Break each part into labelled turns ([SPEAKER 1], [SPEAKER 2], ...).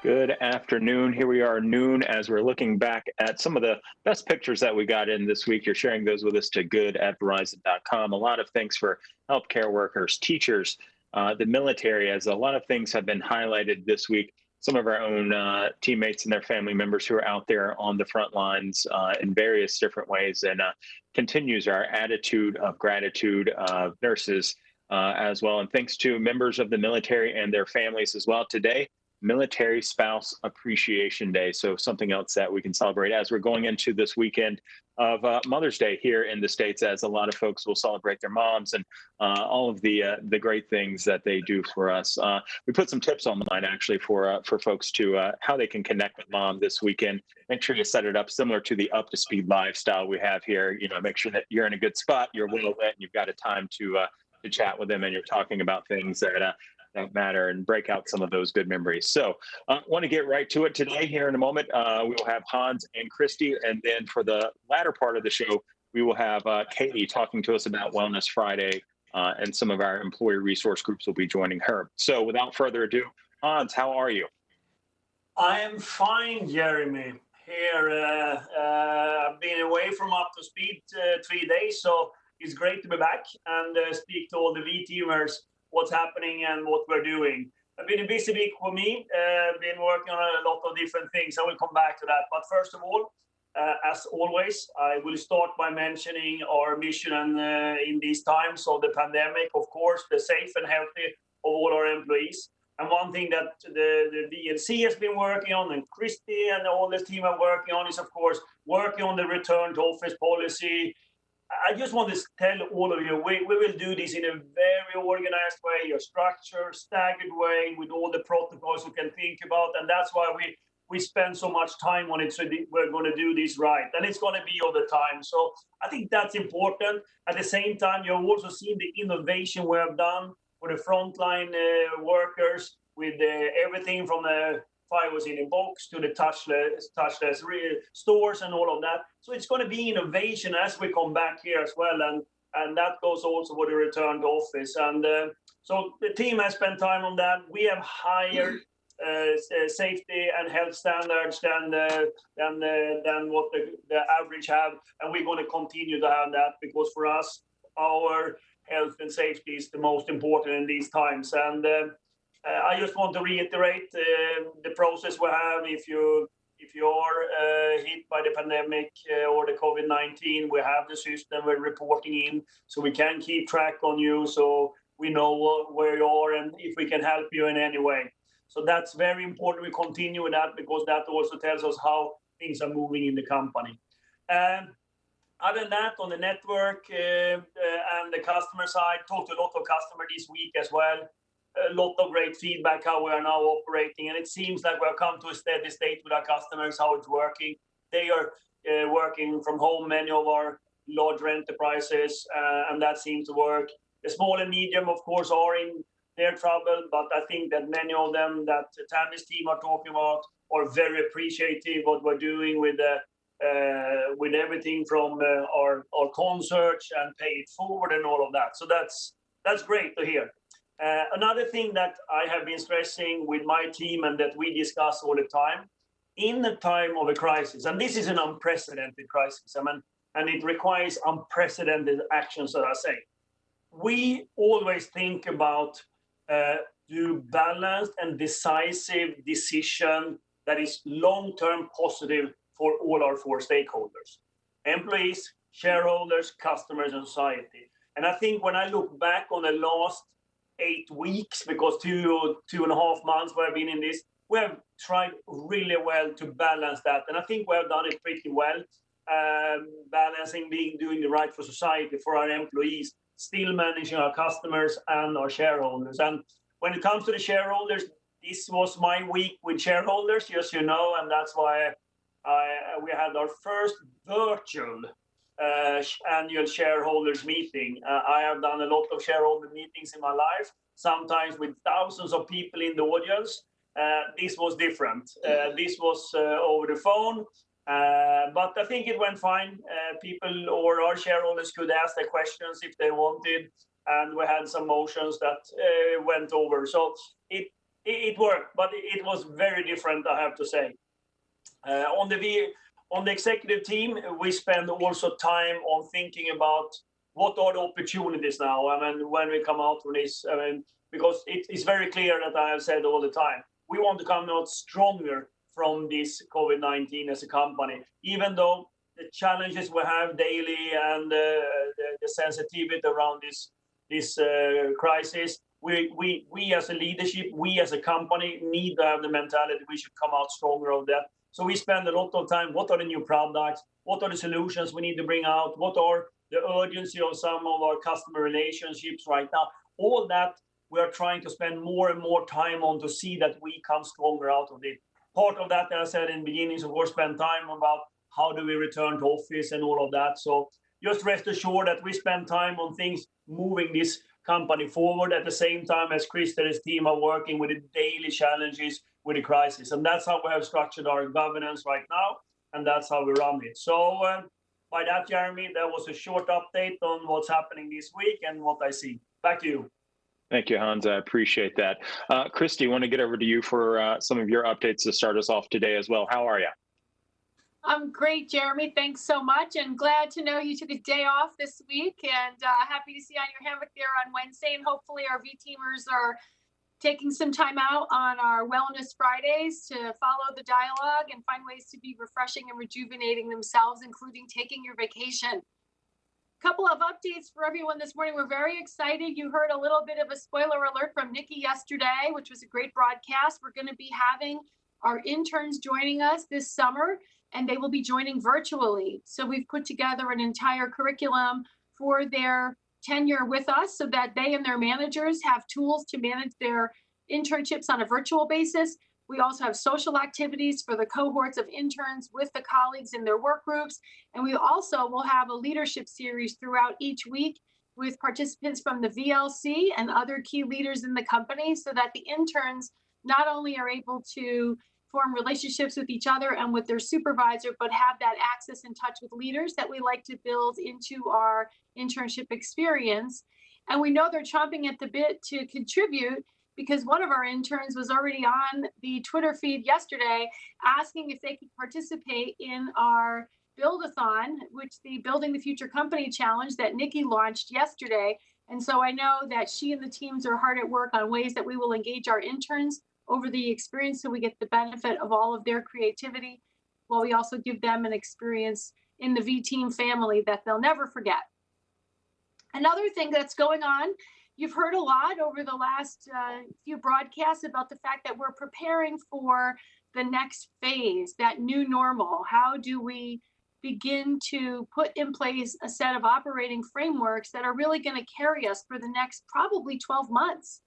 [SPEAKER 1] Good afternoon. Here we are noon as we're looking back at some of the best pictures that we got in this week. You're sharing those with us to good@verizon.com. A lot of thanks for healthcare workers, teachers, the military, as a lot of things have been highlighted this week. Some of our own teammates and their family members who are out there on the front lines in various different ways, and continues our attitude of gratitude of nurses as well. And thanks to members of the military and their families as well. Today, Military Spouse Appreciation Day. So something else that we can celebrate as we're going into this weekend of Mother's Day here in the States, as a lot of folks will celebrate their moms and all of the great things that they do for us. We put some tips online actually for folks to how they can connect with mom this weekend. Make sure you set it up similar to the up to speed lifestyle we have here. You know, make sure that you're in a good spot, you're well lit, and you've got a time to chat with them, and you're talking about things that matter and break out some of those good memories. So want to get right to it today. Here in a moment, we will have Hans and Christy. And then for the latter part of the show, we will have Katie talking to us about Wellness Friday, and some of our employee resource groups will be joining her. So without further ado, Hans, how are you?
[SPEAKER 2] I am fine, Jeremy. Here, I've been away from Up to Speed 3 days, so it's great to be back and speak to all the V-teamers what's happening and what we're doing. It's been a busy week for me. Been working on a lot of different things. I will come back to that. But first of all, as always, I will start by mentioning our mission and in these times of the pandemic, of course, the safe and healthy of all our employees. And one thing that the VLC has been working on, and Christy and all this team are working on, is, of course, working on the return to office policy. I just want to tell all of you, we will do this in a very organized way, a structured, staggered way, with all the protocols you can think about. And that's why we spend so much time on it, so we're going to do this right. And it's going to be all the time. So I think that's important. At the same time, you've also seen the innovation we have done for the frontline workers, with everything from the was in a box to the touchless stores and all of that. So it's going to be innovation as we come back here as well, and that goes also for the return to office. And so the team has spent time on that. We have higher safety and health standards than what the average have, and we're going to continue to have that, because for us, our health and safety is the most important in these times. And I just want to reiterate the process we have. If you are hit by the pandemic or the COVID-19, we have the system we're reporting in, so we can keep track on you, so we know where you are and if we can help you in any way. So that's very important. We continue with that, because that also tells us how things are moving in the company. Other than that, on the network and the customer side, talked to a lot of customers this week as well. A lot of great feedback how we are now operating, and it seems like we've come to a steady state with our customers, how it's working. They are working from home, many of our larger enterprises, and that seems to work. The small and medium, of course, are in their trouble, but I think that many of them that Tammy's team are talking about are very appreciative what we're doing with everything from our concerts and pay it forward and all of that. So that's great to hear. Another thing that I have been stressing with my team, and that we discuss all the time, in the time of a crisis, and this is an unprecedented crisis, and it requires unprecedented actions, that I say. We always think about do balanced and decisive decision that is long-term positive for all our 4 stakeholders: employees, shareholders, customers, and society. And I think when I look back on the last 8 weeks, because 2.5 months we've been in this, we have tried really well to balance that. And I think we have done it pretty well, balancing doing the right for society, for our employees, still managing our customers and our shareholders. And when it comes to the shareholders, this was my week with shareholders, as you know, and that's why we had our first virtual annual shareholders meeting. I have done a lot of shareholder meetings in my life, sometimes with thousands of people in the audience. This was different. This was over the phone, but I think it went fine. People or our shareholders could ask their questions if they wanted, and we had some motions that went over. So It worked, but it was very different, I have to say. On the executive team, we spend also time on thinking about what are the opportunities now. I mean, when we come out from this, I mean, because it's very clear that I have said all the time, we want to come out stronger from this COVID-19 as a company, even though the challenges we have daily and the sensitivity around this crisis. We as a leadership, we as a company need to have the mentality we should come out stronger of that. So we spend a lot of time, what are the new products? What are the solutions we need to bring out? What are the urgency of some of our customer relationships right now? All that we are trying to spend more and more time on to see that we come stronger out of it. Part of that, as I said in the beginning, is of course spend time about how do we return to office and all of that. So just rest assured that we spend time on things moving this company forward at the same time as Krista and his team are working with the daily challenges with the crisis. And that's how we have structured our governance right now, and that's how we run it. So by that, Jeremy, that was a short update on what's happening this week and what I see. Back to you.
[SPEAKER 1] Thank you, Hans. I appreciate that. Christy, I want to get over to you for some of your updates to start us off today as well. How are you?
[SPEAKER 3] I'm great, Jeremy. Thanks so much, and glad to know you took a day off this week, and happy to see you on your hammock there on Wednesday, and hopefully our V-teamers are taking some time out on our Wellness Fridays to follow the dialogue and find ways to be refreshing and rejuvenating themselves, including taking your vacation. Couple of updates for everyone this morning. We're very excited. You heard a little bit of a spoiler alert from Nikki yesterday, which was a great broadcast. We're going to be having our interns joining us this summer, and they will be joining virtually. So we've put together an entire curriculum for their tenure with us so that they and their managers have tools to manage their internships on a virtual basis. We also have social activities for the cohorts of interns with the colleagues in their work groups. And we also will have a leadership series throughout each week with participants from the VLC and other key leaders in the company so that the interns not only are able to form relationships with each other and with their supervisor, but have that access and touch with leaders that we like to build into our internship experience. And we know they're chomping at the bit to contribute because one of our interns was already on the Twitter feed yesterday asking if they could participate in our Build-a-thon, which the Building the Future Company Challenge that Nikki launched yesterday. And so I know that she and the teams are hard at work on ways that we will engage our interns over the experience so we get the benefit of all of their creativity, while we also give them an experience in the V-Team family that they'll never forget. Another thing that's going on, you've heard a lot over the last few broadcasts about the fact that we're preparing for the next phase, that new normal. How do we begin to put in place a set of operating frameworks that are really going to carry us for the next probably 12 months,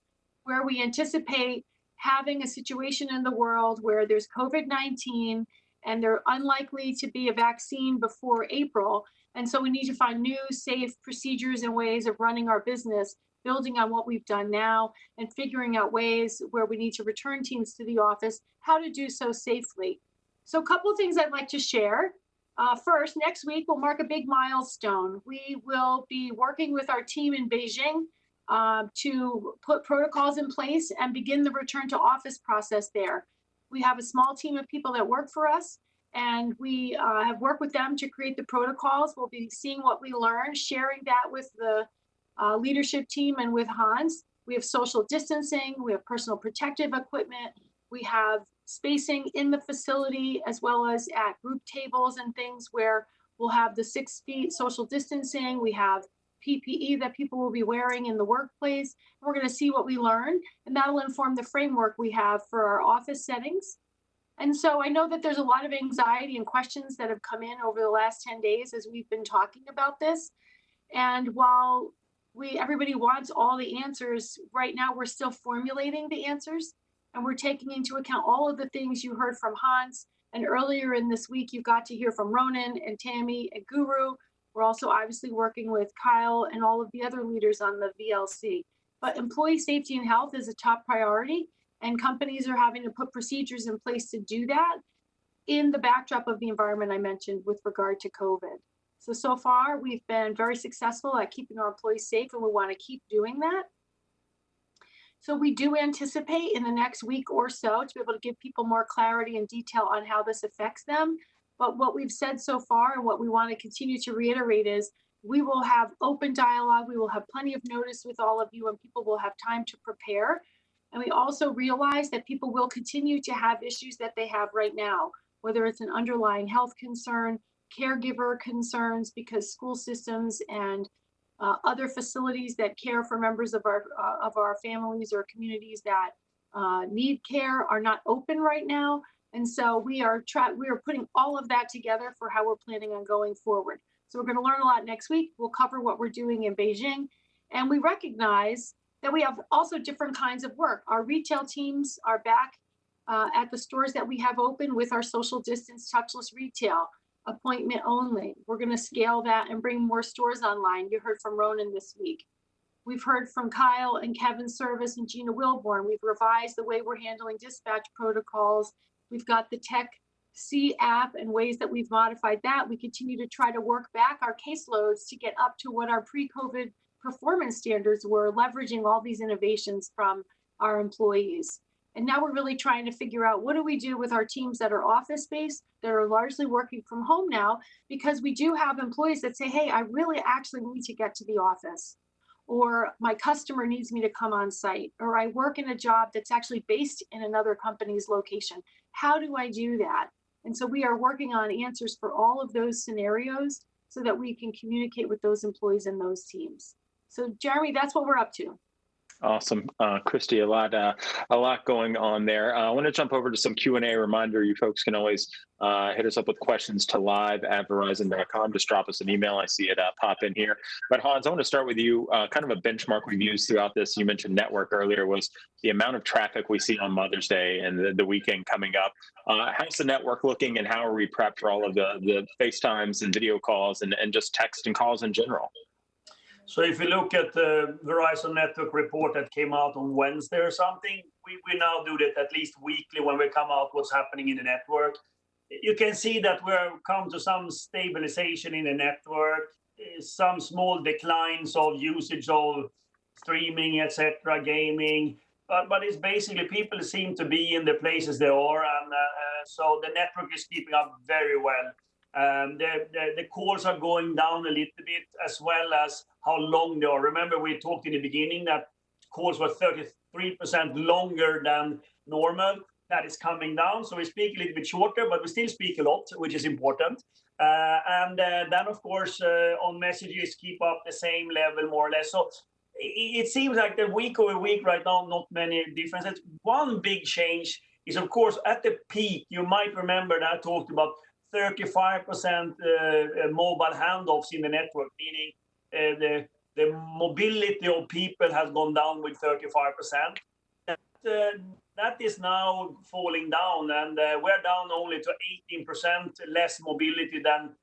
[SPEAKER 3] where we anticipate having a situation in the world where there's COVID-19 and they're unlikely to be a vaccine before April. And so we need to find new, safe procedures and ways of running our business, building on what we've done now and figuring out ways where we need to return teams to the office, how to do so safely. So a couple of things I'd like to share. First, next week will mark a big milestone. We will be working with our team in Beijing to put protocols in place and begin the return to office process there. We have a small team of people that work for us, and we have worked with them to create the protocols. We'll be seeing what we learn, sharing that with the leadership team and with Hans. We have social distancing, we have personal protective equipment, we have spacing in the facility as well as at group tables and things where we'll have the 6 feet social distancing. We have PPE that people will be wearing in the workplace. We're going to see what we learn, and that'll inform the framework we have for our office settings. And so I know that there's a lot of anxiety and questions that have come in over the last 10 days as we've been talking about this. And while everybody wants all the answers, right now we're still formulating the answers, and we're taking into account all of the things you heard from Hans. And earlier in this week, you got to hear from Ronan and Tammy and Guru. We're also obviously working with Kyle and all of the other leaders on the VLC. But employee safety and health is a top priority, and companies are having to put procedures in place to do that in the backdrop of the environment I mentioned with regard to COVID. So far, we've been very successful at keeping our employees safe, and we want to keep doing that. So we do anticipate in the next week or so to be able to give people more clarity and detail on how this affects them. But what we've said so far and what we want to continue to reiterate is we will have open dialogue. We will have plenty of notice with all of you, and people will have time to prepare. And we also realize that people will continue to have issues that they have right now, whether it's an underlying health concern, caregiver concerns, because school systems and other facilities that care for members of our families or communities that need care are not open right now. And so we are putting all of that together for how we're planning on going forward. So we're going to learn a lot next week. We'll cover what we're doing in Beijing. And we recognize that we have also different kinds of work. Our retail teams are back at the stores that we have open with our social distance touchless retail, appointment only. We're going to scale that and bring more stores online. You heard from Ronan this week. We've heard from Kyle and Kevin Service and Gina Wilborn. We've revised the way we're handling dispatch protocols. We've got the Tech C app and ways that we've modified that. We continue to try to work back our caseloads to get up to what our pre-COVID performance standards were, leveraging all these innovations from our employees. And now we're really trying to figure out what do we do with our teams that are office-based, that are largely working from home now, because we do have employees that say, hey, I really actually need to get to the office, or my customer needs me to come on site, or I work in a job that's actually based in another company's location. How do I do that? And so we are working on answers for all of those scenarios so that we can communicate with those employees and those teams. So Jeremy, that's what we're up to.
[SPEAKER 1] Awesome. Christy, a lot going on there. I want to jump over to some Q&A. Reminder, you folks can always hit us up with questions to live@verizon.com. Just drop us an email. I see it pop in here. But Hans, I want to start with you. Kind of a benchmark we've used throughout this, you mentioned network earlier, was the amount of traffic we see on Mother's Day and the weekend coming up. How's the network looking, and how are we prepped for all of the FaceTimes and video calls and just text and calls in general?
[SPEAKER 2] So if you look at the Verizon network report that came out on Wednesday or something, we now do that at least weekly when we come out what's happening in the network. You can see that we're come to some stabilization in the network, some small declines of usage of streaming, etc., gaming, but it's basically people seem to be in the places they are, and so the network is keeping up very well. The calls are going down a little bit, as well as how long they are. Remember, we talked in the beginning that calls were 33% longer than normal. That is coming down. So we speak a little bit shorter, but we still speak a lot, which is important. And then, of course, on messages, keep up the same level, more or less. So it seems like the week over week right now, not many differences. One big change is, of course, at the peak, you might remember that I talked about 35% mobile handoffs in the network, meaning the mobility of people has gone down with 35%. That is now falling down, and we're down only to 18% less mobility than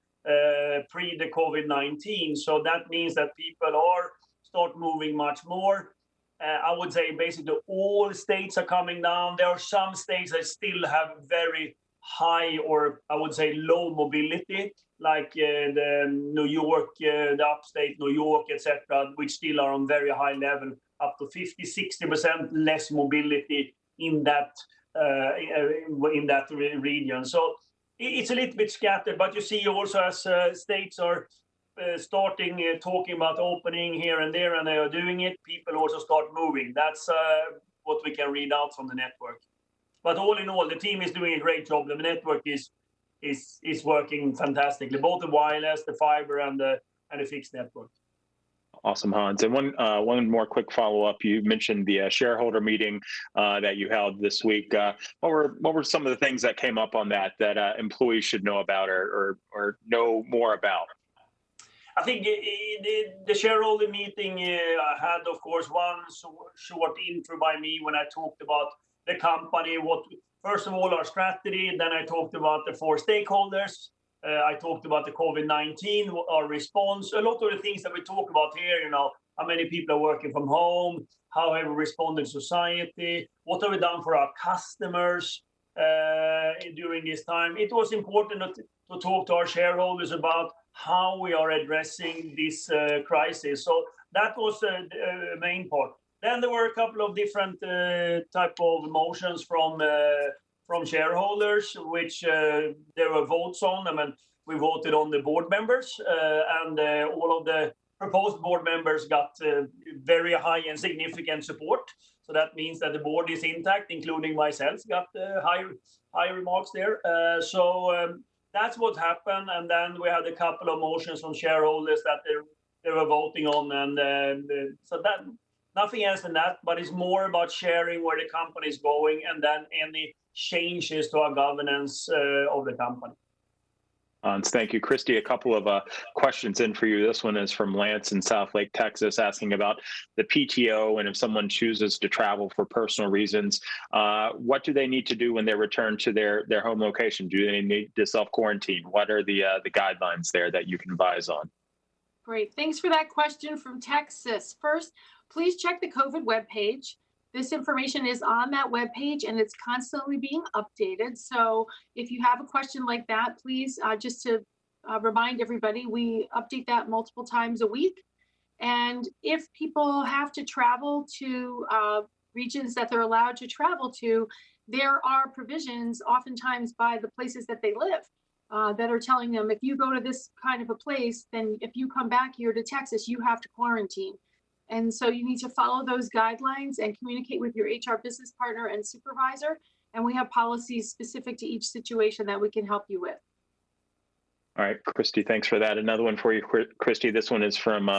[SPEAKER 2] pre the COVID-19. So that means that people are start moving much more. I would say basically all states are coming down. There are some states that still have very high, or I would say low mobility, like the New York, the upstate New York, etc., which still are on very high level, up to 50-60% less mobility in that region. So it's a little bit scattered, but you see also as states are starting talking about opening here and there, and they are doing it, people also start moving. That's what we can read out from the network. But all in all, the team is doing a great job. The network is working fantastically, both the wireless, the fiber, and the fixed network.
[SPEAKER 1] Awesome, Hans. And one more quick follow-up. You mentioned the shareholder meeting that you held this week. What were some of the things that came up on that employees should know about or know more about?
[SPEAKER 2] I think the shareholder meeting had, of course, one short intro by me when I talked about the company, first of all, our strategy, then I talked about the 4 stakeholders, I talked about the COVID-19, our response, a lot of the things that we talk about here, how many people are working from home, how have we responded to society, what have we done for our customers during this time. It was important to talk to our shareholders about how we are addressing this crisis. So that was the main part. Then there were a couple of different type of motions from shareholders, which there were votes on. I mean, we voted on the board members, and all of the proposed board members got very high and significant support. So that means that the board is intact, including myself, got high remarks there. So that's what happened. And then we had a couple of motions from shareholders that they were voting on. And so that nothing else than that, but it's more about sharing where the company is going and then any changes to our governance of the company.
[SPEAKER 1] Thank you, Christy. A couple of questions in for you. This one is from Lance in South Lake, Texas, asking about the PTO and if someone chooses to travel for personal reasons, what do they need to do when they return to their home location? Do they need to self-quarantine? What are the guidelines there that you can advise on?
[SPEAKER 3] Great. Thanks for that question from Texas. First, please check the COVID webpage. This information is on that webpage and it's constantly being updated. So if you have a question like that, please, just to remind everybody, we update that multiple times a week. And if people have to travel to regions that they're allowed to travel to, there are provisions oftentimes by the places that they live that are telling them, if you go to this kind of a place, then if you come back here to Texas, you have to quarantine. And so you need to follow those guidelines and communicate with your HR business partner and supervisor. And we have policies specific to each situation that we can help you with.
[SPEAKER 1] All right, Christy, thanks for that. Another one for you, Christy. This one is from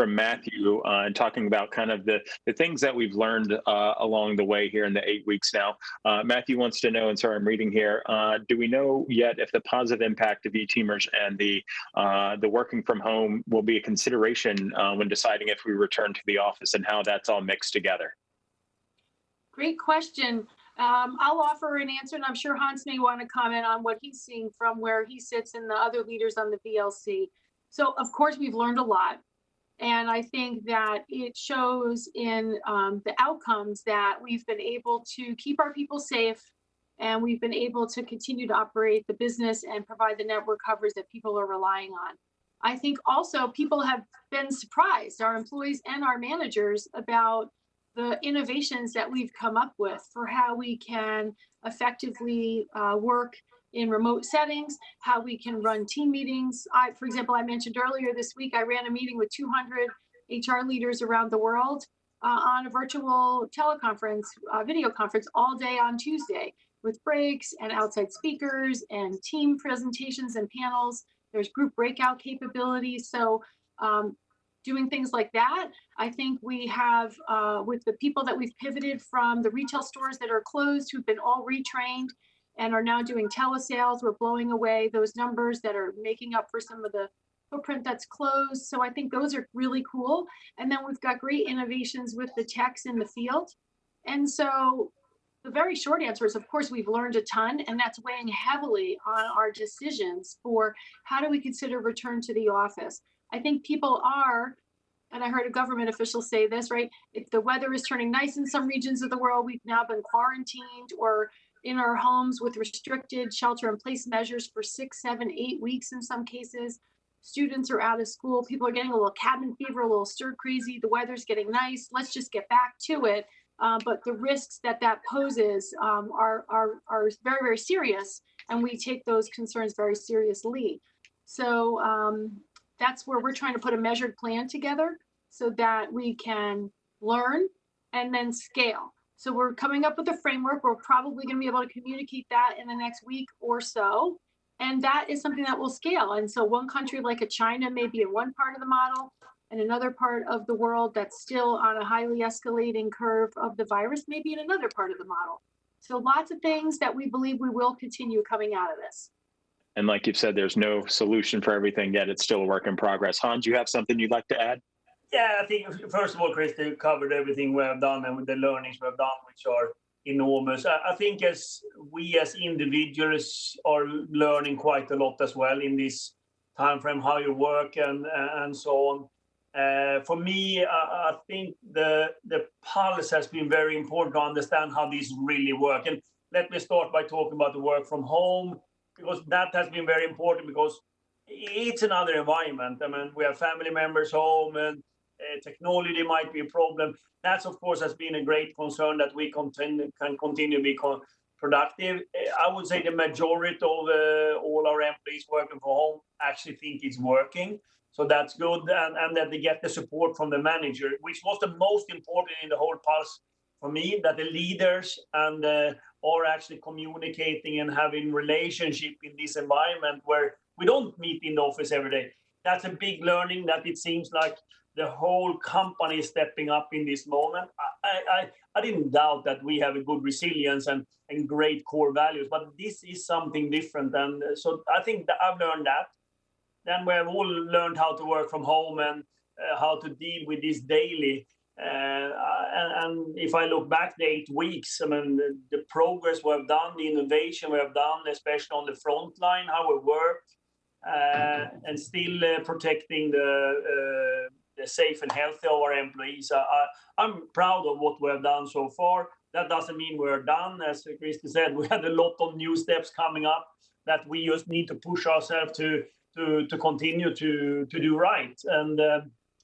[SPEAKER 1] Matthew, and talking about kind of the things that we've learned along the way here in the 8 weeks now. Matthew wants to know, and sorry, I'm reading here. Do we know yet if the positive impact of e-teamers and the working from home will be a consideration when deciding if we return to the office, and how that's all mixed together?
[SPEAKER 3] Great question. I'll offer an answer, and I'm sure Hans may want to comment on what he's seeing from where he sits and the other leaders on the VLC. So, of course, we've learned a lot. And I think that it shows in the outcomes that we've been able to keep our people safe, and we've been able to continue to operate the business and provide the network coverage that people are relying on. I think also people have been surprised, our employees and our managers, about the innovations that we've come up with for how we can effectively work in remote settings, how we can run team meetings. For example, I mentioned earlier this week, I ran a meeting with 200 HR leaders around the world on a virtual teleconference, video conference all day on Tuesday, with breaks and outside speakers and team presentations and panels. There's group breakout capabilities. So doing things like that, I think we have, with the people that we've pivoted from the retail stores that are closed, who've been all retrained and are now doing telesales, we're blowing away those numbers that are making up for some of the footprint that's closed. So I think those are really cool. And then we've got great innovations with the techs in the field. And so the very short answer is, of course, we've learned a ton, and that's weighing heavily on our decisions for how do we consider return to the office. I think people are, and I heard a government official say this, right? If the weather is turning nice in some regions of the world, we've now been quarantined or in our homes with restricted shelter-in-place measures for 6, 7, 8 weeks in some cases. Students are out of school. People are getting a little cabin fever, a little stir crazy. The weather's getting nice. Let's just get back to it. But the risks that poses are very, very serious, and we take those concerns very seriously. So that's where we're trying to put a measured plan together so that we can learn and then scale. So we're coming up with a framework. We're probably going to be able to communicate that in the next week or so. And that is something that will scale. And so one country like a China may be in one part of the model, and another part of the world that's still on a highly escalating curve of the virus may be in another part of the model. So lots of things that we believe we will continue coming out of this.
[SPEAKER 1] And like you've said, there's no solution for everything yet. It's still a work in progress. Hans, you have something you'd like to add?
[SPEAKER 2] Yeah, I think, first of all, Christy covered everything we have done and with the learnings we have done, which are enormous. I think as we as individuals are learning quite a lot as well in this time frame, how you work and so on. For me, I think the pulse has been very important to understand how these really work. And let me start by talking about the work from home, because that has been very important, because it's another environment. I mean, we have family members home, and technology might be a problem. That's, of course, has been a great concern that we can continue to be productive. I would say the majority of all our employees working from home actually think it's working. So that's good, and that they get the support from the manager, which was the most important in the whole pulse for me, that the leaders and are actually communicating and having relationship in this environment where we don't meet in the office every day. That's a big learning that it seems like the whole company is stepping up in this moment. I didn't doubt that we have a good resilience and great core values, but this is something different. And so I think that I've learned that. Then we have all learned how to work from home and how to deal with this daily. And if I look back the 8 weeks, I mean, the progress we have done, the innovation we have done, especially on the front line, how we worked, and still protecting the safe and healthy of our employees. I'm proud of what we have done so far. That doesn't mean we're done. As Christy said, we had a lot of new steps coming up that we just need to push ourselves to continue to do right. And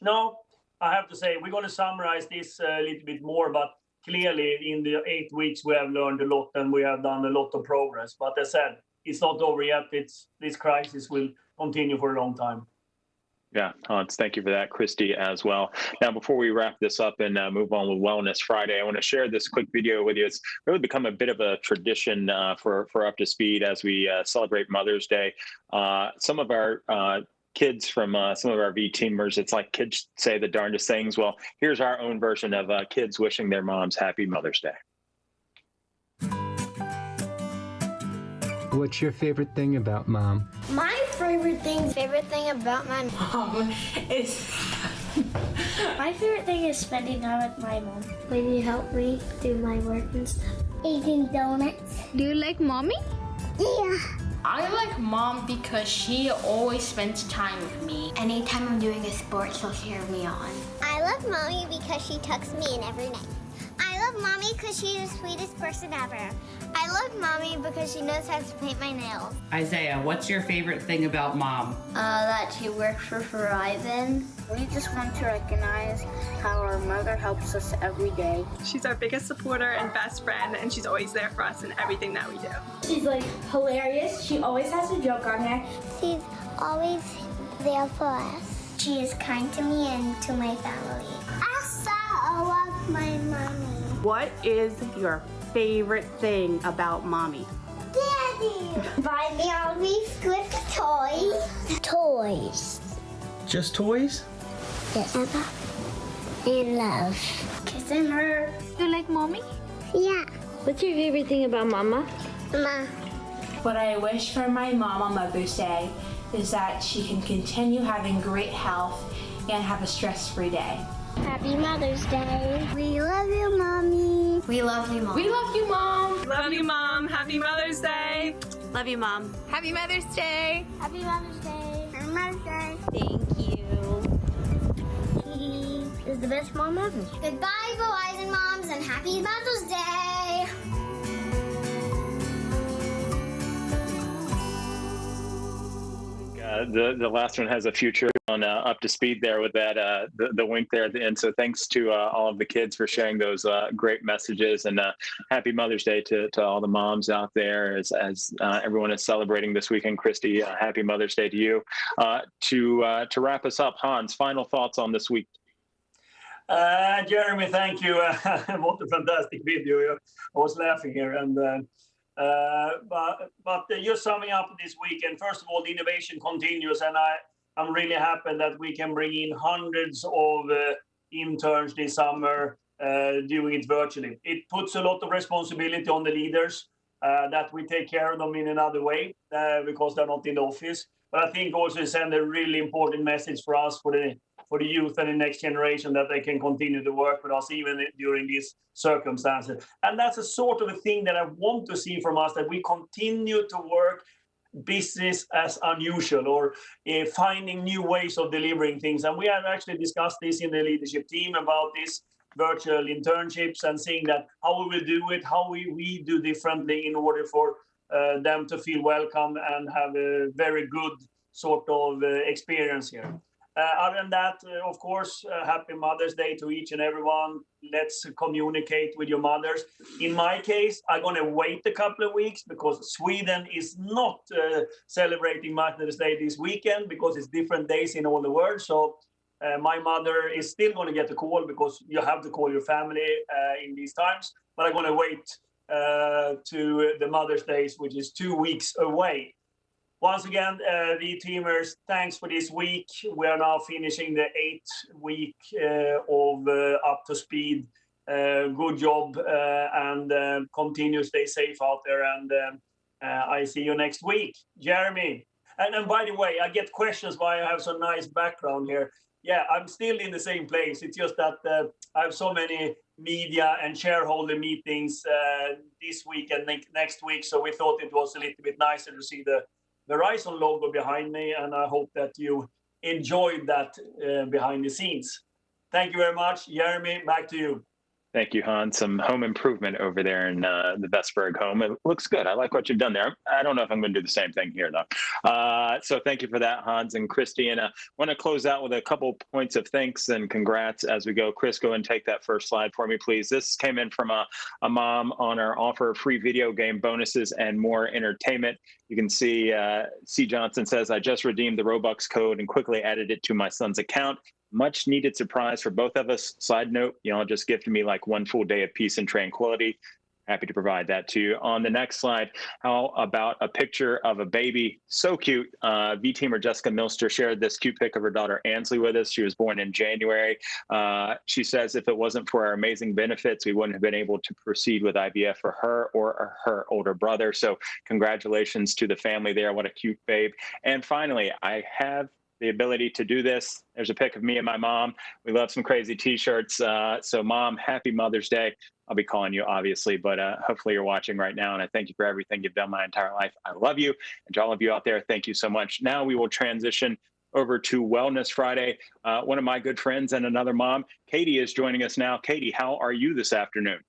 [SPEAKER 2] no, I have to say, we're going to summarize this a little bit more, but clearly in the 8 weeks, we have learned a lot and we have done a lot of progress. But as I said, it's not over yet. This crisis will continue for a long time.
[SPEAKER 1] Yeah, Hans, thank you for that, Christy, as well. Now, before we wrap this up and move on with Wellness Friday, I want to share this quick video with you. It's really become a bit of a tradition for Up to Speed as we celebrate Mother's Day. Some of our kids from some of our V teamers, it's like kids say the darndest things. Well, here's our own version of kids wishing their moms happy Mother's Day.
[SPEAKER 4] What's your favorite thing about Mom?
[SPEAKER 5] My favorite thing about my mom is my favorite thing is spending time with my mom. When you help me do my work and stuff. Eating donuts.
[SPEAKER 6] Do you like Mommy?
[SPEAKER 5] Yeah.
[SPEAKER 7] I like Mom because she always spends time with me.
[SPEAKER 5] Anytime I'm doing a sport, she'll cheer me on.
[SPEAKER 8] I love Mommy because she tucks me in every night. I love Mommy because she's the sweetest person ever. I love Mommy because she knows how to paint my nails.
[SPEAKER 9] Isaiah, what's your favorite thing about Mom?
[SPEAKER 5] That she works for Verizon. We just want to recognize how our mother helps us every day.
[SPEAKER 10] She's our biggest supporter and best friend, and she's always there for us in everything that we do.
[SPEAKER 5] She's like hilarious. She always has a joke on her.
[SPEAKER 8] She's always there for us. She is kind to me and to my family. I love my mommy.
[SPEAKER 11] What is your favorite thing about Mommy?
[SPEAKER 8] Daddy! Buy me all these good toys. Toys.
[SPEAKER 4] Just toys?
[SPEAKER 8] Yes. And love. Kissing her.
[SPEAKER 6] Do you like Mommy?
[SPEAKER 8] Yeah.
[SPEAKER 5] What's your favorite thing about Mama?
[SPEAKER 8] Ma.
[SPEAKER 7] What I wish for my mom on Mother's Day is that she can continue having great health and have a stress-free day.
[SPEAKER 8] Happy Mother's Day. We love you, Mommy.
[SPEAKER 5] We love you, Mom.
[SPEAKER 7] We love you, Mom.
[SPEAKER 10] Love you, Mom. Happy Mother's Day.
[SPEAKER 11] Love you, Mom.
[SPEAKER 6] Happy Mother's Day.
[SPEAKER 8] Happy Mother's Day. Happy Mother's Day.
[SPEAKER 5] Thank you.
[SPEAKER 8] She is the best mom ever. Goodbye, Verizon moms, and happy Mother's Day.
[SPEAKER 1] The last one has a future on Up to Speed there with that the wink there at the end. So thanks to all of the kids for sharing those great messages, and happy Mother's Day to all the moms out there as everyone is celebrating this weekend. Christy, happy Mother's Day to you. To wrap us up, Hans, final thoughts on this week.
[SPEAKER 2] Jeremy, thank you. What a fantastic video. I was laughing here. And but just summing up this weekend, first of all, the innovation continues, and I'm really happy that we can bring in hundreds of interns this summer doing it virtually. It puts a lot of responsibility on the leaders that we take care of them in another way because they're not in the office. But I think also send a really important message for us, for the youth and the next generation, that they can continue to work with us even during these circumstances. And that's a sort of a thing that I want to see from us, that we continue to work business as unusual, or finding new ways of delivering things. And we have actually discussed this in the leadership team about this virtual internships and seeing that how we will do it, how we do differently in order for them to feel welcome and have a very good sort of experience here. Other than that, of course, happy Mother's Day to each and everyone. Let's communicate with your mothers. In my case, I'm going to wait a couple of weeks because Sweden is not celebrating Mother's Day this weekend because it's different days in all the world. So my mother is still going to get a call because you have to call your family in these times. But I'm going to wait to the Mother's Day, which is 2 weeks away. Once again, V-Teamers, thanks for this week. We are now finishing the 8th week of Up to Speed. Good job and continue to stay safe out there. And I see you next week. Jeremy. And by the way, I get questions why I have so nice background here. Yeah, I'm still in the same place. It's just that I have so many media and shareholder meetings this week and next week. So we thought it was a little bit nicer to see the Verizon logo behind me, and I hope that you enjoyed that behind the scenes. Thank you very much. Jeremy, back to you.
[SPEAKER 1] Thank you, Hans. Some home improvement over there in the Vestberg home. It looks good. I like what you've done there. I don't know if I'm going to do the same thing here, though. So thank you for that, Hans and Christy. And I want to close out with a couple points of thanks and congrats as we go. Chris, go and take that first slide for me, please. This came in from a mom on our offer of free video game bonuses and more entertainment. You can see C. Johnson says, I just redeemed the Robux code and quickly added it to my son's account. Much needed surprise for both of us. Side note, y'all just gifted me like one full day of peace and tranquility. Happy to provide that to you. On the next slide, how about a picture of a baby? So cute. V-Teamer Jessica Milster shared this cute pic of her daughter Ansley with us. She was born in January. She says if it wasn't for our amazing benefits, we wouldn't have been able to proceed with IVF for her or her older brother. So congratulations to the family there. What a cute babe. And finally, I have the ability to do this. There's a pic of me and my mom. We love some crazy t-shirts. So Mom, happy Mother's Day. I'll be calling you obviously, but hopefully you're watching right now. And I thank you for everything you've done my entire life. I love you. And to all of you out there, thank you so much. Now we will transition over to Wellness Friday. One of my good friends and another mom, Katie, is joining us now. Katie, how are you this afternoon?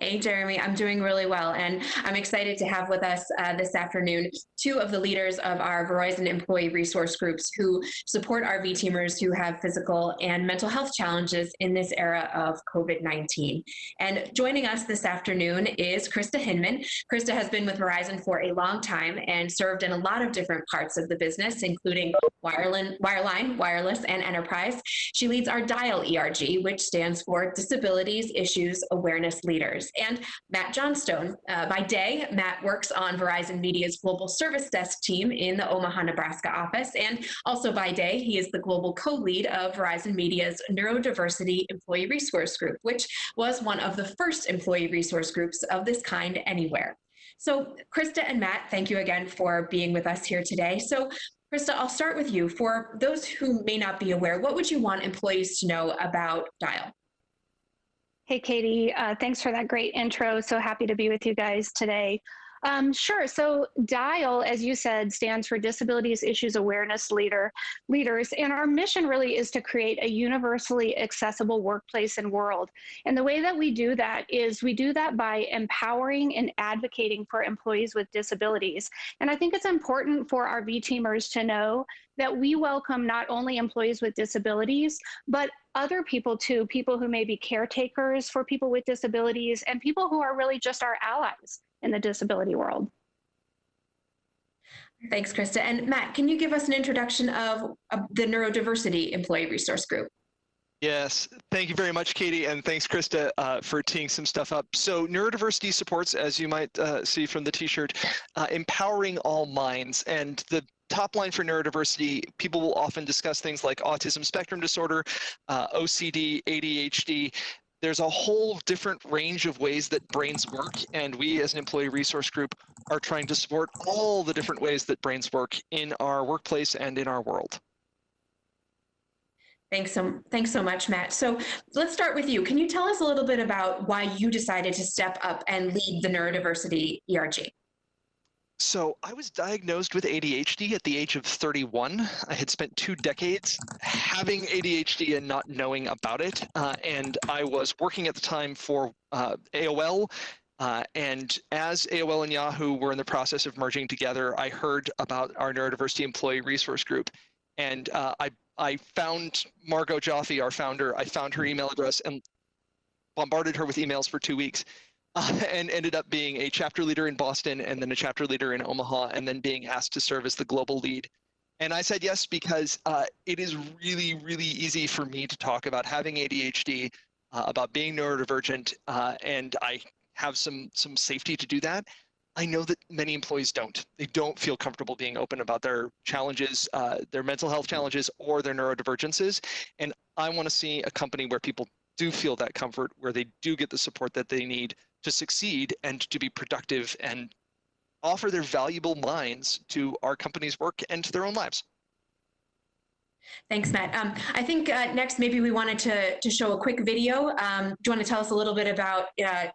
[SPEAKER 12] Hey, Jeremy, I'm doing really well, and I'm excited to have with us this afternoon two of the leaders of our Verizon employee resource groups who support our V-Teamers who have physical and mental health challenges in this era of COVID-19. And joining us this afternoon is Krista Hinman. Krista has been with Verizon for a long time and served in a lot of different parts of the business, including wireline, wireless, and enterprise. She leads our DIAL ERG, which stands for Disabilities Issues Awareness Leaders. And Matt Johnstone. By day, Matt works on Verizon Media's Global Service Desk team in the Omaha, Nebraska office. And also by day, he is the global co-lead of Verizon Media's Neurodiversity Employee Resource Group, which was one of the first employee resource groups of this kind anywhere. So Krista and Matt, thank you again for being with us here today. So Krista, I'll start with you. For those who may not be aware, what would you want employees to know about DIAL?
[SPEAKER 13] Hey, Katie, thanks for that great intro. So happy to be with you guys today. Sure. So DIAL, as you said, stands for Disabilities Issues Awareness Leaders. And our mission really is to create a universally accessible workplace and world. And the way that we do that is we do that by empowering and advocating for employees with disabilities. And I think it's important for our V-Teamers to know that we welcome not only employees with disabilities, but other people too, people who may be caretakers for people with disabilities and people who are really just our allies in the disability world.
[SPEAKER 12] Thanks, Krista. And Matt, can you give us an introduction of the Neurodiversity Employee Resource Group?
[SPEAKER 14] Yes, thank you very much, Katie, and thanks, Krista, for teeing some stuff up. So neurodiversity supports, as you might see from the t-shirt, empowering all minds. And the top line for neurodiversity, people will often discuss things like autism spectrum disorder, OCD, ADHD. There's a whole different range of ways that brains work, and we as an employee resource group are trying to support all the different ways that brains work in our workplace and in our world.
[SPEAKER 12] Thanks so much, Matt. So let's start with you. Can you tell us a little bit about why you decided to step up and lead the Neurodiversity ERG?
[SPEAKER 14] So I was diagnosed with ADHD at the age of 31. I had spent 2 decades having ADHD and not knowing about it. And I was working at the time for AOL. And as AOL and Yahoo were in the process of merging together, I heard about our Neurodiversity Employee Resource Group. And I found Margot Joffe, our founder. I found her email address and bombarded her with emails for 2 weeks, and ended up being a chapter leader in Boston, and then a chapter leader in Omaha, and then being asked to serve as the global lead. And I said yes because it is really, really easy for me to talk about having ADHD, about being neurodivergent, and I have some safety to do that. I know that many employees don't. They don't feel comfortable being open about their challenges, their mental health challenges, or their neurodivergences. And I want to see a company where people do feel that comfort, where they do get the support that they need to succeed and to be productive and offer their valuable minds to our company's work and to their own lives.
[SPEAKER 12] Thanks, Matt. I think next maybe we wanted to show a quick video. Do you want to tell us a little bit about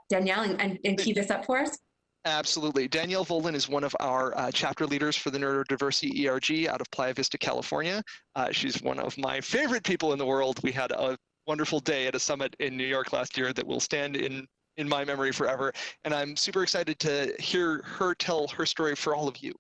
[SPEAKER 12] Danielle and key this up for us?
[SPEAKER 14] Absolutely. Daniele Valen is one of our chapter leaders for the Neurodiversity ERG out of Playa Vista, California. She's one of my favorite people in the world. We had a wonderful day at a summit in New York last year that will stand in my memory forever. And I'm super excited to hear her tell her story for all of you.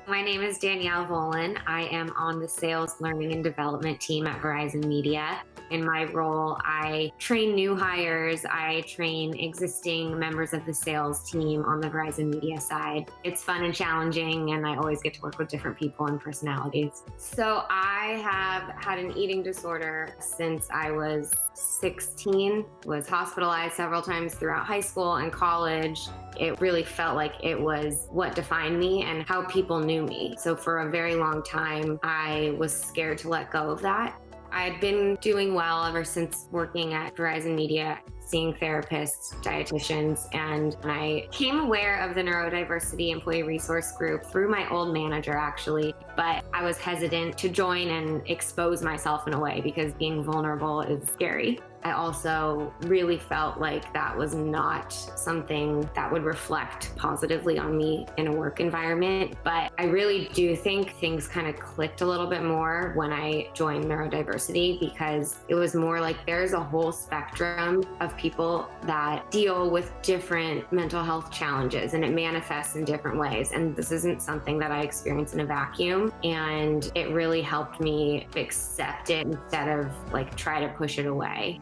[SPEAKER 15] My name is Daniele Valen. I am on the sales, learning, and development team at Verizon Media. In my role, I train new hires, I train existing members of the sales team on the Verizon Media side. It's fun and challenging, and I always get to work with different people and personalities. So I have had an eating disorder since I was 16, was hospitalized several times throughout high school and college. It really felt like it was what defined me and how people knew me. So for a very long time, I was scared to let go of that. I'd been doing well ever since working at Verizon Media, seeing therapists, dietitians, and I became aware of the Neurodiversity Employee Resource Group through my old manager, actually, but I was hesitant to join and expose myself in a way because being vulnerable is scary. I also really felt like that was not something that would reflect positively on me in a work environment. But I really do think things kind of clicked a little bit more when I joined neurodiversity, because it was more like there's a whole spectrum of people that deal with different mental health challenges, and it manifests in different ways. And this isn't something that I experience in a vacuum. And it really helped me accept it instead of like try to push it away.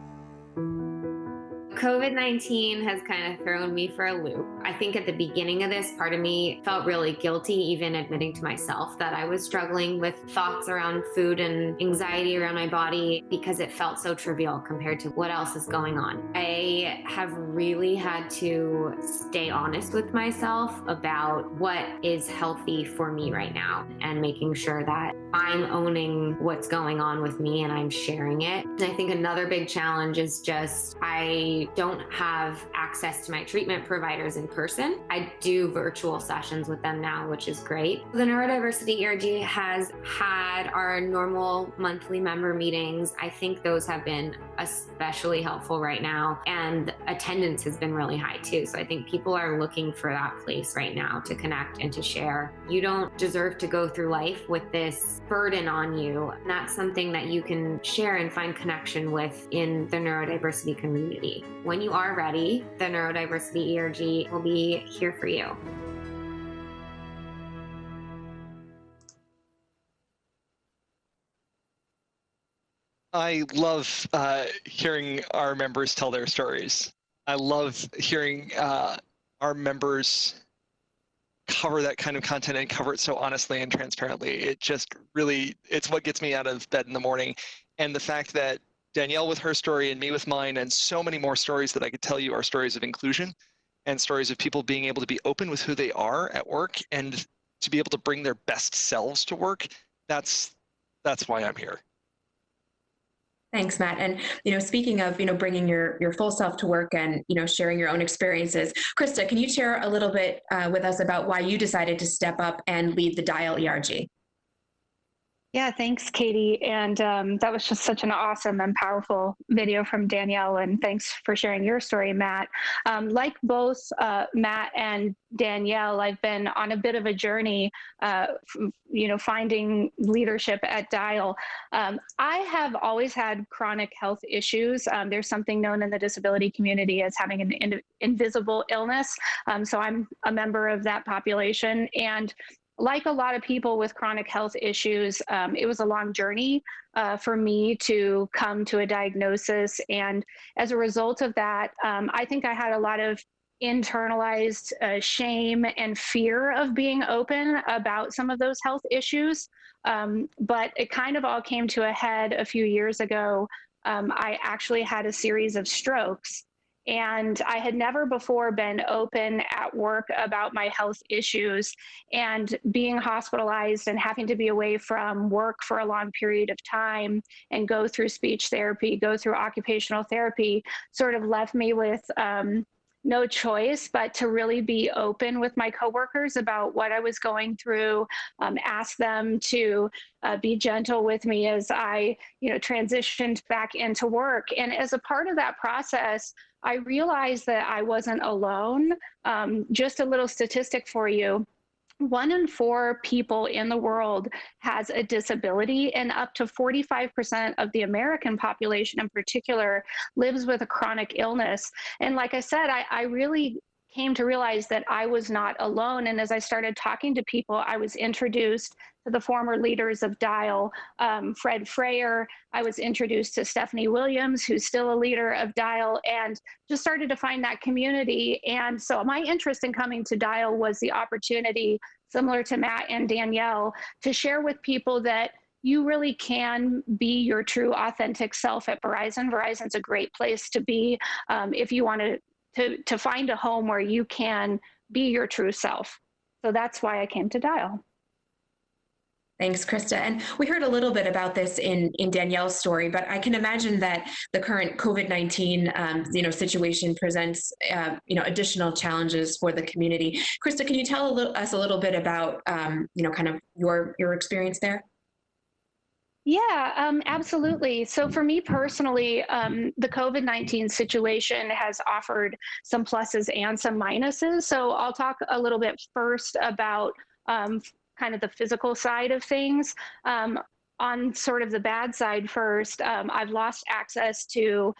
[SPEAKER 15] COVID-19 has kind of thrown me for a loop. I think at the beginning of this, part of me felt really guilty even admitting to myself that I was struggling with thoughts around food and anxiety around my body because it felt so trivial compared to what else is going on. I have really had to stay honest with myself about what is healthy for me right now and making sure that I'm owning what's going on with me and I'm sharing it. And I think another big challenge is just I don't have access to my treatment providers in person. I do virtual sessions with them now, which is great. The Neurodiversity ERG has had our normal monthly member meetings. I think those have been especially helpful right now, and attendance has been really high too. So I think people are looking for that place right now to connect and to share. You don't deserve to go through life with this burden on you. And that's something that you can share and find connection with in the neurodiversity community. When you are ready, the Neurodiversity ERG will be here for you.
[SPEAKER 14] I love hearing our members tell their stories. I love hearing our members cover that kind of content and cover it so honestly and transparently. It just really, it's what gets me out of bed in the morning. And the fact that Danielle with her story and me with mine and so many more stories that I could tell you are stories of inclusion and stories of people being able to be open with who they are at work and to be able to bring their best selves to work. That's why I'm here.
[SPEAKER 12] Thanks, Matt. And, speaking of, bringing your full self to work and, sharing your own experiences, Krista, can you share a little bit with us about why you decided to step up and lead the Dial ERG?
[SPEAKER 13] Yeah, thanks, Katie. And that was just such an awesome and powerful video from Danielle. And thanks for sharing your story, Matt. Like both Matt and Danielle, I've been on a bit of a journey, finding leadership at Dial. I have always had chronic health issues. There's something known in the disability community as having an invisible illness. So I'm a member of that population. And like a lot of people with chronic health issues, it was a long journey for me to come to a diagnosis. And as a result of that, I think I had a lot of internalized shame and fear of being open about some of those health issues. But it kind of all came to a head a few years ago. I actually had a series of strokes. And I had never before been open at work about my health issues, and being hospitalized and having to be away from work for a long period of time and go through speech therapy, go through occupational therapy, sort of left me with no choice but to really be open with my coworkers about what I was going through, ask them to be gentle with me as I, transitioned back into work. And as a part of that process, I realized that I wasn't alone. Just a little statistic for you. 1 in 4 people in the world has a disability, and up to 45% of the American population in particular lives with a chronic illness. And like I said, I really came to realize that I was not alone. And as I started talking to people, I was introduced to the former leaders of Dial, Fred Freyer. I was introduced to Stephanie Williams, who's still a leader of Dial, and just started to find that community. And so my interest in coming to Dial was the opportunity, similar to Matt and Danielle, to share with people that you really can be your true authentic self at Verizon. Verizon's a great place to be if you want to find a home where you can be your true self. So that's why I came to Dial.
[SPEAKER 12] Thanks, Krista. And we heard a little bit about this in Danielle's story, but I can imagine that the current COVID-19 situation presents additional challenges for the community. Krista, can you tell us a little bit about kind of your experience there?
[SPEAKER 13] Yeah, absolutely. So for me personally, the COVID-19 situation has offered some pluses and some minuses. So I'll talk a little bit first about kind of the physical side of things. On sort of the bad side first, I've lost access to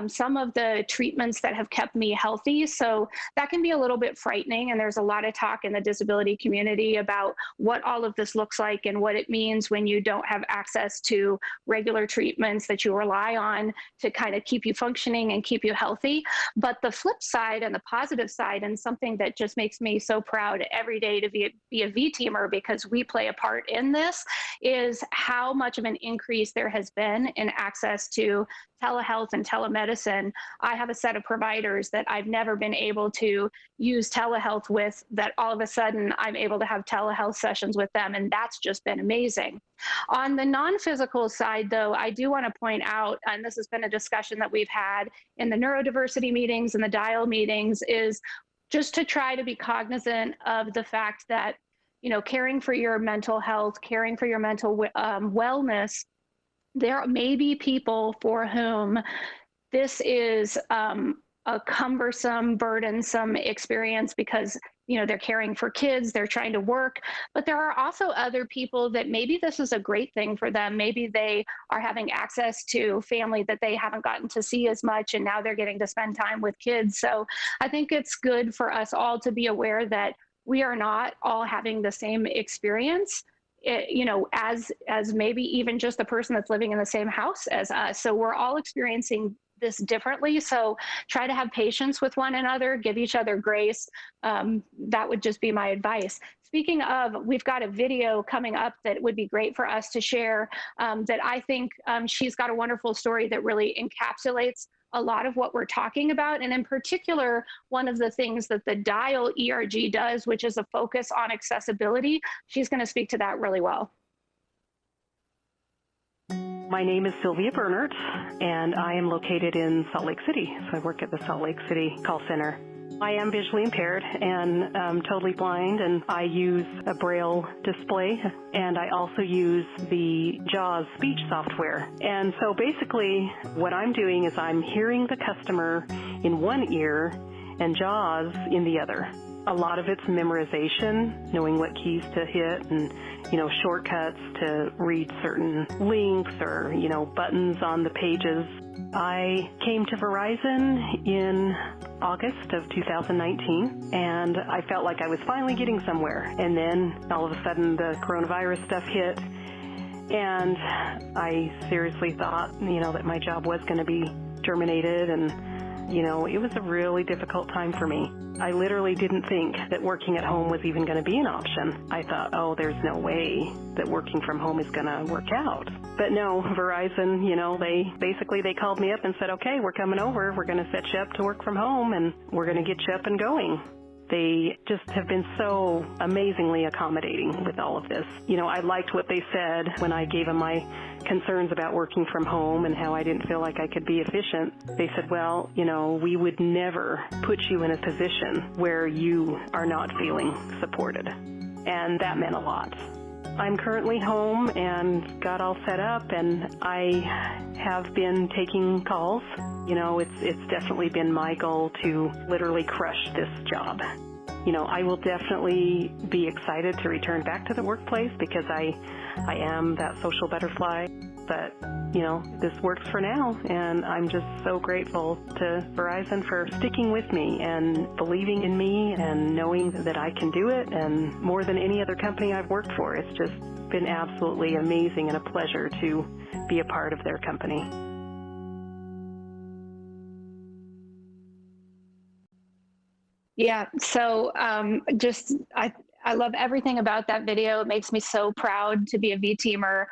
[SPEAKER 13] some of the treatments that have kept me healthy. So that can be a little bit frightening. And there's a lot of talk in the disability community about what all of this looks like and what it means when you don't have access to regular treatments that you rely on to kind of keep you functioning and keep you healthy. But the flip side and the positive side, and something that just makes me so proud every day to be a V-teamer because we play a part in this, is how much of an increase there has been in access to telehealth and telemedicine. I have a set of providers that I've never been able to use telehealth with, that all of a sudden I'm able to have telehealth sessions with them, and that's just been amazing. On the non-physical side, though, I do want to point out, and this has been a discussion that we've had in the neurodiversity meetings and the Dial meetings, is just to try to be cognizant of the fact that, caring for your mental health, caring for your mental wellness, there may be people for whom this is a cumbersome, burdensome experience because, they're caring for kids, they're trying to work, but there are also other people that maybe this is a great thing for them. Maybe they are having access to family that they haven't gotten to see as much, and now they're getting to spend time with kids. So I think it's good for us all to be aware that we are not all having the same experience. As maybe even just the person that's living in the same house as us. So we're all experiencing this differently. So try to have patience with one another, give each other grace. That would just be my advice. Speaking of, we've got a video coming up that would be great for us to share that I think she's got a wonderful story that really encapsulates a lot of what we're talking about. And in particular, one of the things that the Dial ERG does, which is a focus on accessibility. She's going to speak to that really well.
[SPEAKER 16] My name is Sylvia Bernhard, and I am located in Salt Lake City. So I work at the Salt Lake City call center. I am visually impaired and totally blind, and I use a Braille display, and I also use the JAWS speech software. And so basically what I'm doing is I'm hearing the customer in one ear and JAWS in the other. A lot of it's memorization, knowing what keys to hit and, shortcuts to read certain links or, buttons on the pages. I came to Verizon in August of 2019, and I felt like I was finally getting somewhere. And then all of a sudden the coronavirus stuff hit, and I seriously thought, that my job was going to be terminated, and it was a really difficult time for me. I literally didn't think that working at home was even going to be an option. I thought, there's no way that working from home is going to work out. But no, Verizon, they called me up and said, okay, we're coming over. We're going to set you up to work from home, and we're going to get you up and going. They just have been so amazingly accommodating with all of this. I liked what they said when I gave them my concerns about working from home and how I didn't feel like I could be efficient. They said, well, we would never put you in a position where you are not feeling supported. And that meant a lot. I'm currently home and got all set up, and I have been taking calls. It's definitely been my goal to literally crush this job. I will definitely be excited to return back to the workplace because I am that social butterfly. But, this works for now, and I'm just so grateful to Verizon for sticking with me and believing in me and knowing that I can do it. And more than any other company I've worked for, it's just been absolutely amazing and a pleasure to be a part of their company.
[SPEAKER 13] Yeah, so I love everything about that video. It makes me so proud to be a V-teamer.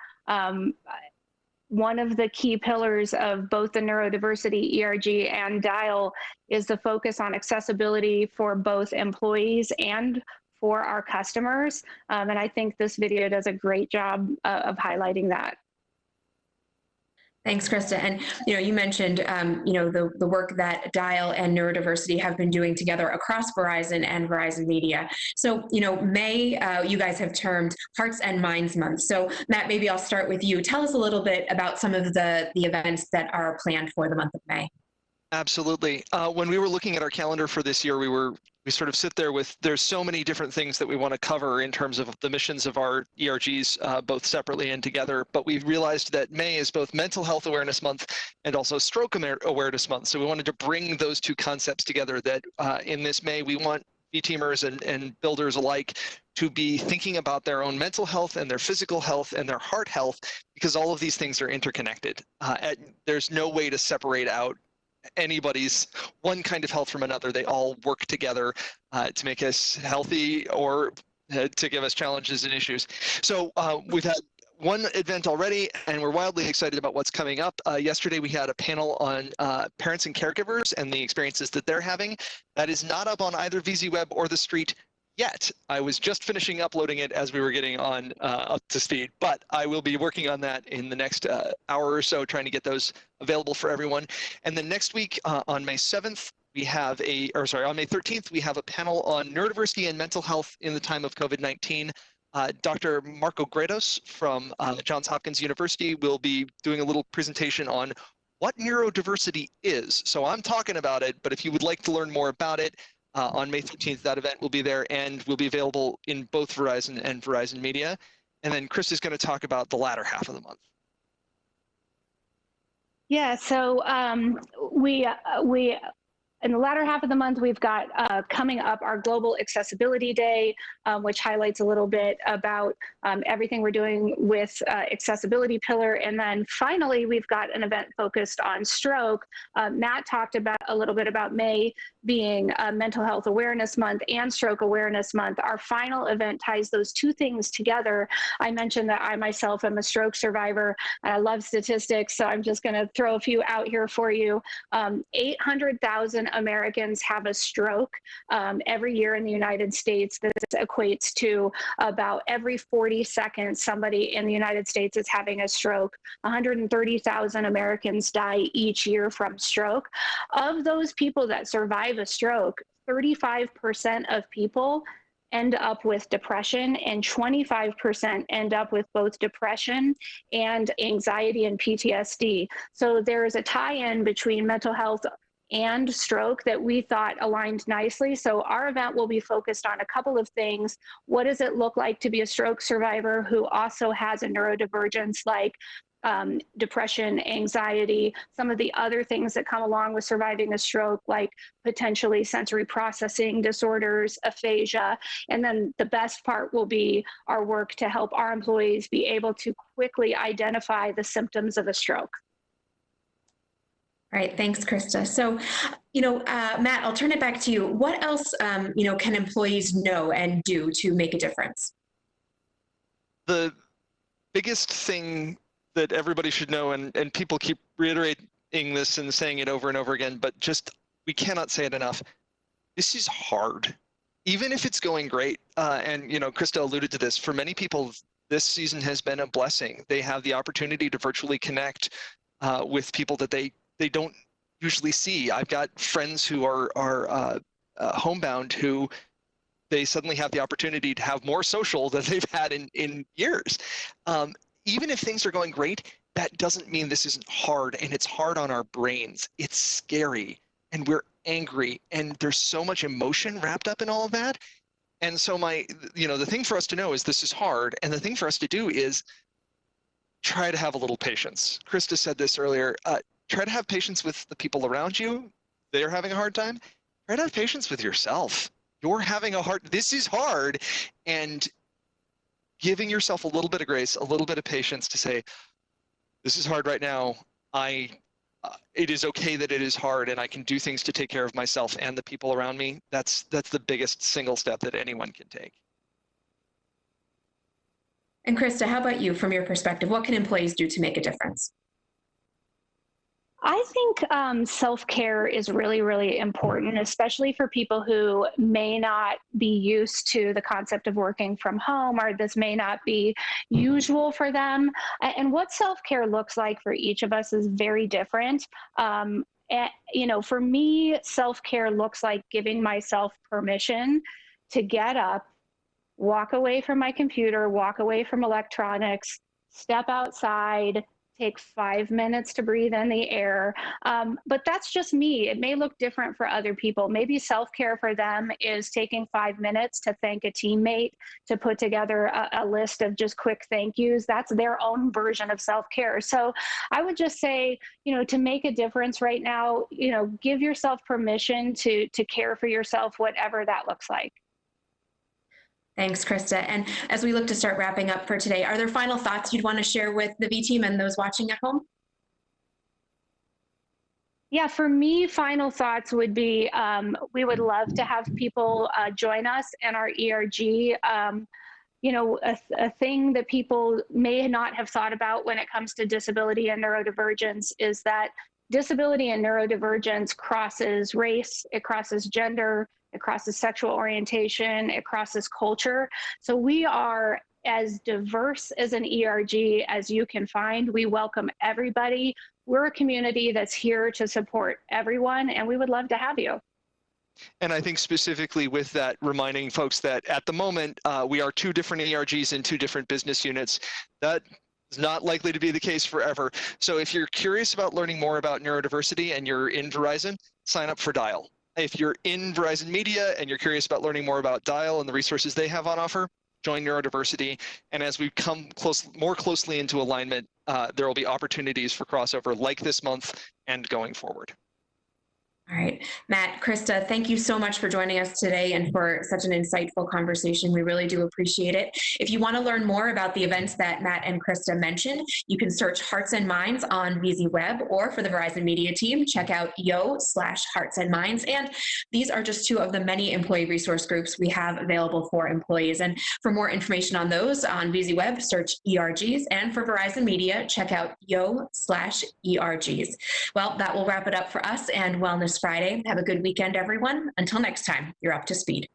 [SPEAKER 13] One of the key pillars of both the Neurodiversity ERG and DIAL is the focus on accessibility for both employees and for our customers. And I think this video does a great job of highlighting that.
[SPEAKER 12] Thanks, Krista. And, you mentioned, the work that DIAL and Neurodiversity have been doing together across Verizon and Verizon Media. So, May, you guys have termed Hearts and Minds Month. So, Matt, maybe I'll start with you. Tell us a little bit about some of the events that are planned for the month of May.
[SPEAKER 14] Absolutely. When we were looking at our calendar for this year, we sort of sit there with, there's so many different things that we want to cover in terms of the missions of our ERGs, both separately and together. But we realized that May is both Mental Health Awareness Month and also Stroke Awareness Month. So we wanted to bring those two concepts together, that in this May, we want V-teamers and builders alike to be thinking about their own mental health and their physical health and their heart health, because all of these things are interconnected. There's no way to separate out anybody's one kind of health from another. They all work together to make us healthy or to give us challenges and issues. So we've had one event already, and we're wildly excited about what's coming up. Yesterday we had a panel on parents and caregivers and the experiences that they're having. That is not up on either VZWeb or The Street yet. I was just finishing uploading it as we were getting on up to speed, but I will be working on that in the next hour or so, trying to get those available for everyone. And then next week on May 7th, on May 13th, we have a panel on neurodiversity and mental health in the time of COVID-19. Dr. Marco Gredos from Johns Hopkins University will be doing a little presentation on what neurodiversity is. So I'm talking about it, but if you would like to learn more about it, on May 13th, that event will be there and will be available in both Verizon and Verizon Media. And then Chris is going to talk about the latter half of the month.
[SPEAKER 13] Yeah, so we in the latter half of the month, we've got coming up our Global Accessibility Day, which highlights a little bit about everything we're doing with accessibility pillar. And then finally, we've got an event focused on stroke. Matt talked about a little bit about May being Mental Health Awareness Month and Stroke Awareness Month. Our final event ties those two things together. I mentioned that I myself am a stroke survivor, and I love statistics, so I'm just going to throw a few out here for you. 800,000 Americans have a stroke every year in the United States. This equates to about every 40 seconds somebody in the United States is having a stroke. 130,000 Americans die each year from stroke. Of those people that survive a stroke, 35% of people end up with depression, and 25% end up with both depression and anxiety and PTSD. So there is a tie-in between mental health and stroke that we thought aligned nicely. So our event will be focused on a couple of things. What does it look like to be a stroke survivor who also has a neurodivergence like depression, anxiety, some of the other things that come along with surviving a stroke, like potentially sensory processing disorders, aphasia. And then the best part will be our work to help our employees be able to quickly identify the symptoms of a stroke.
[SPEAKER 12] All right, thanks, Krista. So, Matt, I'll turn it back to you. What else, can employees know and do to make a difference?
[SPEAKER 14] The biggest thing that everybody should know, and people keep reiterating this and saying it over and over again, but just we cannot say it enough. This is hard, even if it's going great. And Krista alluded to this. For many people, this season has been a blessing. They have the opportunity to virtually connect with people that they don't usually see. I've got friends who are homebound who they suddenly have the opportunity to have more social than they've had in years. Even if things are going great, that doesn't mean this isn't hard, and it's hard on our brains. It's scary, and we're angry, and there's so much emotion wrapped up in all of that. And so the thing for us to know is this is hard, and the thing for us to do is try to have a little patience. Krista said this earlier. Try to have patience with the people around you. They're having a hard time. Try to have patience with yourself. You're having this is hard, and giving yourself a little bit of grace, a little bit of patience to say, this is hard right now. It is okay that it is hard, and I can do things to take care of myself and the people around me. That's the biggest single step that anyone can take.
[SPEAKER 12] And Krista, how about you, from your perspective? What can employees do to make a difference?
[SPEAKER 13] I think self-care is really, really important, especially for people who may not be used to the concept of working from home, or this may not be usual for them. And what self-care looks like for each of us is very different. For me, self-care looks like giving myself permission to get up, walk away from my computer, walk away from electronics, step outside, take 5 minutes to breathe in the air. But that's just me. It may look different for other people. Maybe self-care for them is taking 5 minutes to thank a teammate, to put together a list of just quick thank yous. That's their own version of self-care. So I would just say, to make a difference right now, give yourself permission to care for yourself, whatever that looks like.
[SPEAKER 12] Thanks, Krista. And as we look to start wrapping up for today, are there final thoughts you'd want to share with the V team and those watching at home?
[SPEAKER 13] Yeah, for me, final thoughts would be, we would love to have people join us in our ERG. A thing that people may not have thought about when it comes to disability and neurodivergence is that disability and neurodivergence crosses race, it crosses gender, it crosses sexual orientation, it crosses culture. So we are as diverse as an ERG as you can find. We welcome everybody. We're a community that's here to support everyone, and we would love to have you.
[SPEAKER 14] And I think specifically with that, reminding folks that at the moment, we are 2 different ERGs in 2 different business units. That is not likely to be the case forever. So if you're curious about learning more about neurodiversity and you're in Verizon, sign up for Dial. If you're in Verizon Media and you're curious about learning more about Dial and the resources they have on offer, join Neurodiversity. And as we come more closely into alignment, there will be opportunities for crossover like this month and going forward.
[SPEAKER 12] All right, Matt, Krista, thank you so much for joining us today and for such an insightful conversation. We really do appreciate it. If you want to learn more about the events that Matt and Krista mentioned, you can search Hearts and Minds on VZ Web, or for the Verizon Media team, check out yo/Hearts and Minds. And these are just 2 of the many employee resource groups we have available for employees. And for more information on those on VZ Web, search ERGs. And for Verizon Media, check out yo/ERGs. Well, that will wrap it up for us and Wellness Friday. Have a good weekend, everyone. Until next time, you're up to speed.